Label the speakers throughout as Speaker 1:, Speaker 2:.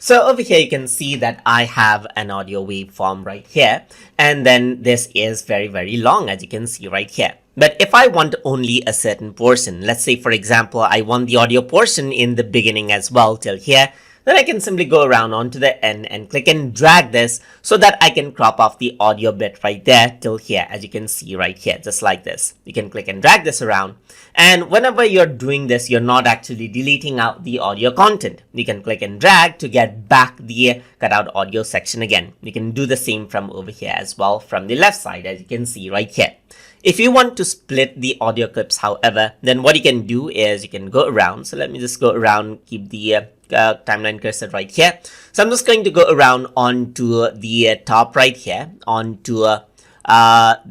Speaker 1: So over here, you can see that I have an audio waveform right here. And then this is very, very long, as you can see right here. But if I want only a certain portion, let's say, for example, I want the audio portion in the beginning as well till here, then I can simply go around onto the end and click and drag this so that I can crop off the audio bit right there till here, as you can see right here, just like this. You can click and drag this around. And whenever you're doing this, you're not actually deleting out the audio content. You can click and drag to get back the cutout audio section again. You can do the same from over here as well from the left side, as you can see right here. If you want to split the audio clips, however, then what you can do is you can go around. So let me just go around, keep the timeline cursor right here. So I'm just going to go around onto the top right here, onto let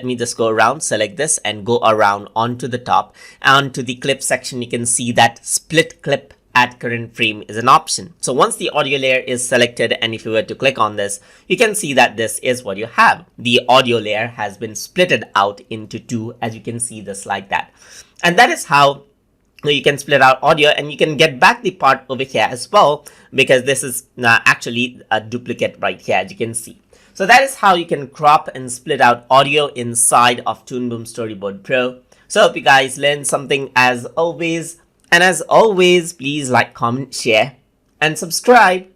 Speaker 1: me just go around, select this and go around onto the top. Onto the clip section, you can see that split clip at current frame is an option. So once the audio layer is selected, and if you were to click on this, you can see that this is what you have. The audio layer has been splitted out into two, as you can see this like that. And that is how you can split out audio, and you can get back the part over here as well, because this is actually a duplicate right here, as you can see. So that is how you can crop and split out audio inside of Toon Boom Storyboard Pro. So I hope you guys learned something as always. And as always, please like, comment, share, and subscribe.